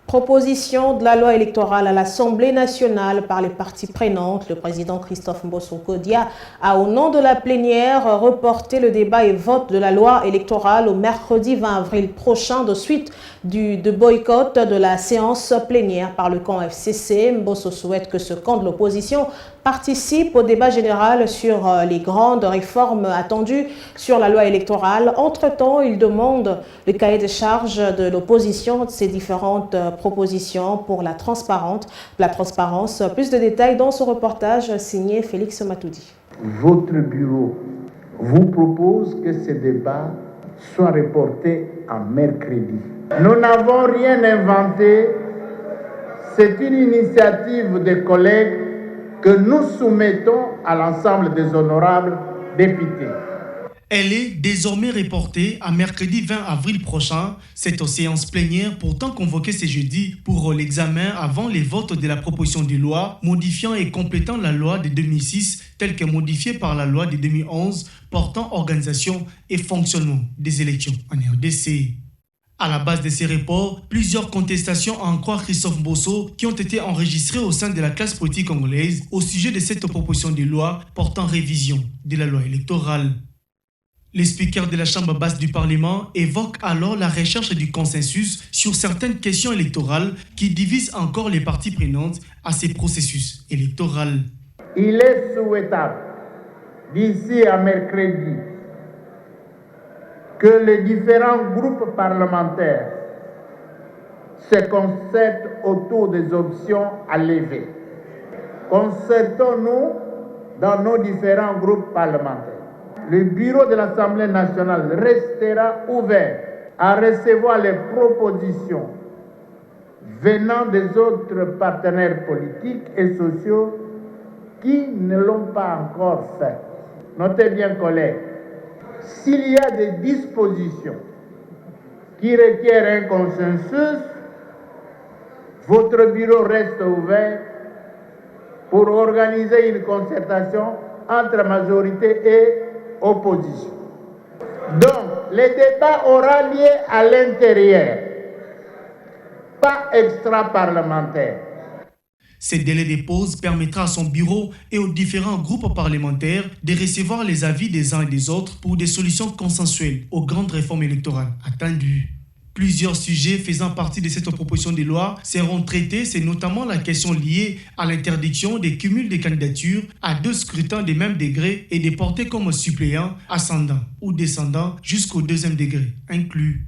Proposition de la loi électorale à l'Assemblée nationale par les parties prenantes. Le président Christophe Mbosso Kodia a, au nom de la plénière, reporté le débat et vote de la loi électorale au mercredi 20 avril prochain de suite de boycott de la séance plénière par le camp FCC. Mbosso souhaite que ce camp de l'opposition participe au débat général sur les grandes réformes attendues sur la loi électorale. Entre-temps, il demande le cahier de charges de l'opposition de ces différentes propositions pour la transparence. Plus de détails dans ce reportage signé Félix Matoudi. Votre bureau vous propose que ce débat soit reporté à mercredi. Nous n'avons rien inventé. C'est une initiative des collègues que nous soumettons à l'ensemble des honorables députés. Elle est désormais reportée à mercredi 20 avril prochain. Cette séance plénière, pourtant convoquée ce jeudi pour l'examen avant les votes de la proposition de loi modifiant et complétant la loi de 2006 telle que modifiée par la loi de 2011 portant organisation et fonctionnement des élections en RDC. À la base de ces reports, plusieurs contestations à en croire Christophe Mbosso qui ont été enregistrées au sein de la classe politique congolaise au sujet de cette proposition de loi portant révision de la loi électorale. Les speakers de la Chambre basse du Parlement évoquent alors la recherche du consensus sur certaines questions électorales qui divisent encore les parties prenantes à ces processus électoraux. Il est souhaitable, d'ici à mercredi, que les différents groupes parlementaires se concertent autour des options à lever. Concertons-nous dans nos différents groupes parlementaires. Le bureau de l'Assemblée nationale restera ouvert à recevoir les propositions venant des autres partenaires politiques et sociaux qui ne l'ont pas encore fait. Notez bien, collègues, s'il y a des dispositions qui requièrent un consensus, votre bureau reste ouvert pour organiser une concertation entre majorité et opposition. Donc, le débat aura lieu à l'intérieur, pas extra-parlementaire. Ce délai de pause permettra à son bureau et aux différents groupes parlementaires de recevoir les avis des uns et des autres pour des solutions consensuelles aux grandes réformes électorales attendues. Plusieurs sujets faisant partie de cette proposition de loi seront traités, c'est notamment la question liée à l'interdiction des cumuls de candidatures à 2 scrutins de même degré et des portés comme suppléants, ascendants ou descendants jusqu'au 2e degré inclus.